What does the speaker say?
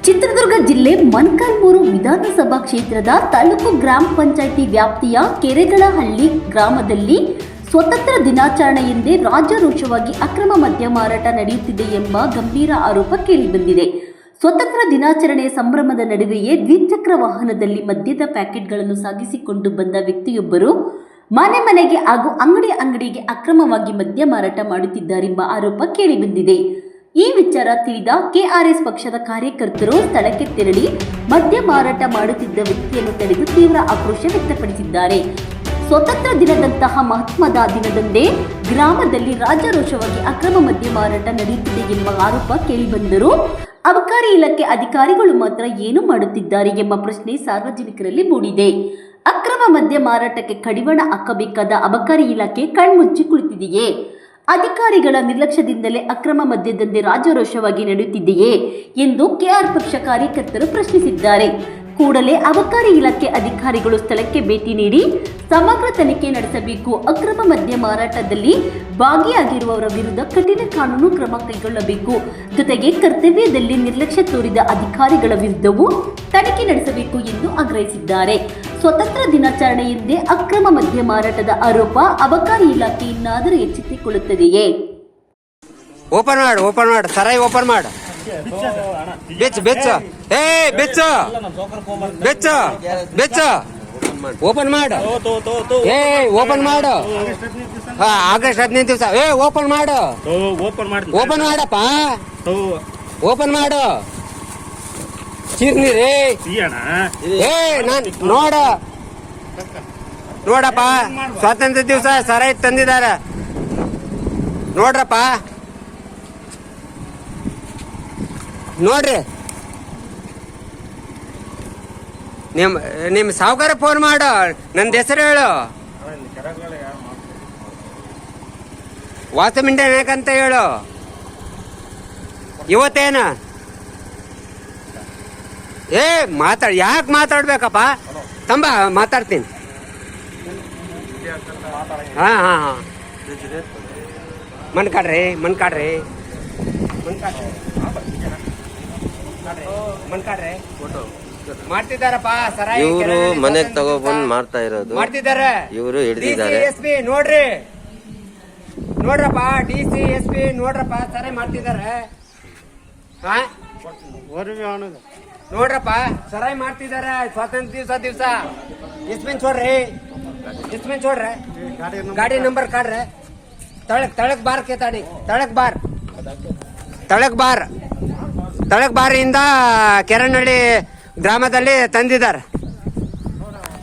ಚಿತ್ರದುರ್ಗ ಜಿಲ್ಲೆ ಮೊಳಕಾಲ್ಮೂರು ವಿಧಾನಸಭಾ ಕ್ಷೇತ್ರದ ತಾಲೂಕು ಗ್ರಾಮ ಪಂಚಾಯಿತಿ ವ್ಯಾಪ್ತಿಯ ಕೆರೆಗಳಹಳ್ಳಿ ಗ್ರಾಮದಲ್ಲಿ ಸ್ವತಂತ್ರ ದಿನಾಚರಣೆಯೆಂದೇ ರಾಜಾರೋಷವಾಗಿ ಅಕ್ರಮ ಮದ್ಯ ಮಾರಾಟ ನಡೆಯುತ್ತಿದೆ ಎಂಬ ಗಂಭೀರ ಆರೋಪ ಕೇಳಿಬಂದಿದೆ. ಸ್ವತಂತ್ರ ದಿನಾಚರಣೆಯ ಸಂಭ್ರಮದ ನಡುವೆಯೇ ದ್ವಿಚಕ್ರ ವಾಹನದಲ್ಲಿ ಮದ್ಯದ ಪ್ಯಾಕೆಟ್ಗಳನ್ನು ಸಾಗಿಸಿಕೊಂಡು ಬಂದ ವ್ಯಕ್ತಿಯೊಬ್ಬರು ಮನೆ ಮನೆಗೆ ಹಾಗೂ ಅಂಗಡಿಗೆ ಅಕ್ರಮವಾಗಿ ಮದ್ಯ ಮಾರಾಟ ಮಾಡುತ್ತಿದ್ದಾರೆಂಬ ಆರೋಪ ಕೇಳಿಬಂದಿದೆ. ಈ ವಿಚಾರ ತಿಳಿದ ಕೆಆರ್ಎಸ್ ಪಕ್ಷದ ಕಾರ್ಯಕರ್ತರು ಸ್ಥಳಕ್ಕೆ ತೆರಳಿ ಮದ್ಯ ಮಾರಾಟ ಮಾಡುತ್ತಿದ್ದ ವ್ಯಕ್ತಿಯನ್ನು ತಡೆದು ತೀವ್ರ ಆಕ್ರೋಶ ವ್ಯಕ್ತಪಡಿಸಿದ್ದಾರೆ. ಸ್ವತಂತ್ರ ದಿನದಂತಹ ಮಹತ್ವದ ದಿನದಂದೇ ಗ್ರಾಮದಲ್ಲಿ ರಾಜಾರೋಷವಾಗಿ ಅಕ್ರಮ ಮದ್ಯ ಮಾರಾಟ ನಡೆಯುತ್ತಿದೆ ಎಂಬ ಆರೋಪ ಕೇಳಿಬಂದರೂ ಅಬಕಾರಿ ಇಲಾಖೆ ಅಧಿಕಾರಿಗಳು ಮಾತ್ರ ಏನು ಮಾಡುತ್ತಿದ್ದಾರೆ ಎಂಬ ಪ್ರಶ್ನೆ ಸಾರ್ವಜನಿಕರಲ್ಲಿ ಮೂಡಿದೆ. ಅಕ್ರಮ ಮದ್ಯ ಮಾರಾಟಕ್ಕೆ ಕಡಿವಾಣ ಹಾಕಬೇಕಾದ ಅಬಕಾರಿ ಇಲಾಖೆ ಕಣ್ಮುಚ್ಚಿ ಕುಳಿತಿದೆಯೇ? ಅಧಿಕಾರಿಗಳ ನಿರ್ಲಕ್ಷ್ಯದಿಂದಲೇ ಅಕ್ರಮ ಮದ್ಯದಂಧೆ ರಾಜಾರೋಷವಾಗಿ ನಡೆಯುತ್ತಿದೆಯೇ ಎಂದು ಕೆಆರ್ ಪಕ್ಷ ಕಾರ್ಯಕರ್ತರು ಪ್ರಶ್ನಿಸಿದ್ದಾರೆ. ಕೂಡಲೇ ಅಬಕಾರಿ ಇಲಾಖೆ ಅಧಿಕಾರಿಗಳು ಸ್ಥಳಕ್ಕೆ ಭೇಟಿ ನೀಡಿ ಸಮಗ್ರ ತನಿಖೆ ನಡೆಸಬೇಕು. ಅಕ್ರಮ ಮದ್ಯ ಮಾರಾಟದಲ್ಲಿ ಭಾಗಿಯಾಗಿರುವವರ ವಿರುದ್ಧ ಕಠಿಣ ಕಾನೂನು ಕ್ರಮ ಕೈಗೊಳ್ಳಬೇಕು. ಜೊತೆಗೆ ಕರ್ತವ್ಯದಲ್ಲಿ ನಿರ್ಲಕ್ಷ್ಯ ತೋರಿದ ಅಧಿಕಾರಿಗಳ ವಿರುದ್ಧವೂ ತನಿಖೆ ನಡೆಸಬೇಕು ಎಂದು ಆಗ್ರಹಿಸಿದ್ದಾರೆ. ಸ್ವತಂತ್ರ ದಿನಾಚರಣೆಯೆಂದೇ ಅಕ್ರಮ ಮದ್ಯ ಮಾರಾಟದ ಆರೋಪ ಅಬಕಾರಿ ಇಲಾಖೆ ಇನ್ನಾದರೂ ಎಚ್ಚೆತ್ತುಕೊಳ್ಳುತ್ತದೆಯೇ? ಓಪನ್ ಮಾಡು ಸರಾಯಿ ಓಪನ್ ಮಾಡು. ಬೆಚ್ಚ ಓಪನ್ ಮಾಡು. ಓಪನ್ ಮಾಡು. ಆಗಸ್ಟ್ 15 ದಿವಸ ಓಪನ್ ಮಾಡು. ಓಪನ್ ಮಾಡಪ್ಪ. ಓಪನ್ ಮಾಡು. ಚಿರ್ನಿ ರೇ ನಾನ್ ನೋಡಪ್ಪ, ಸ್ವಾತಂತ್ರ್ಯ ದಿವಸ ಸರಾಯಿ ತಂದಿದ್ದಾರೆ ನೋಡ್ರಪ್ಪ, ನೋಡ್ರಿ. ನಿಮ್ ಸಾವುಕಾರ ಫೋನ್ ಮಾಡು, ನಂದು ಹೆಸರು ಹೇಳು. ವಾಸಮಿಂಡ ಯಾಕಂತ ಹೇಳು. ಇವತ್ತೇನ ಯಾಕೆ ಮಾತಾಡ್ಬೇಕಪ್ಪ? ತಂಬ ಮಾತಾಡ್ತೀನಿ. ಹಾ ಮನ್ಕಾಡ್ರಿ ಮಾಡ್ತಿದಾರಪ್ಪ ಸರಾಯಿ. ಇವರು ಮನೆಗೆ ತಗೊಬಂದ್ ಮಾಡ್ತಾ ಇರೋದು, ಮಾಡ್ತಿದ್ದಾರೆ. ಇವರು ಹಿಡಿದಿದ್ದಾರೆ. DCSP ನೋಡ್ರಪ್ಪ, DCSP ನೋಡ್ರಪ್ಪ, ಸರಾಯಿ ಮಾಡ್ತಿದ್ದಾರೆ. ನೋಡ್ರಪ್ಪ, ಸರಾಯಿ ಮಾಡ್ತಿದ್ದಾರೆ. ಸ್ವಾತಂತ್ರ್ಯ ದಿವಸ ಇಸ್ಮಿನ್ ಚೋಡ್ರಿ, ಗಾಡಿ ನಂಬರ್ ಕಾಡ್ರೆ. ತಳಕ್ ಬಾರ್ ಕೇತಾಡಿ, ತಳಕ್ ಬಾರ್ ಇಂದ ಕೆರನಹಳ್ಳಿ ಗ್ರಾಮದಲ್ಲಿ ತಂದಿದ್ದಾರೆ.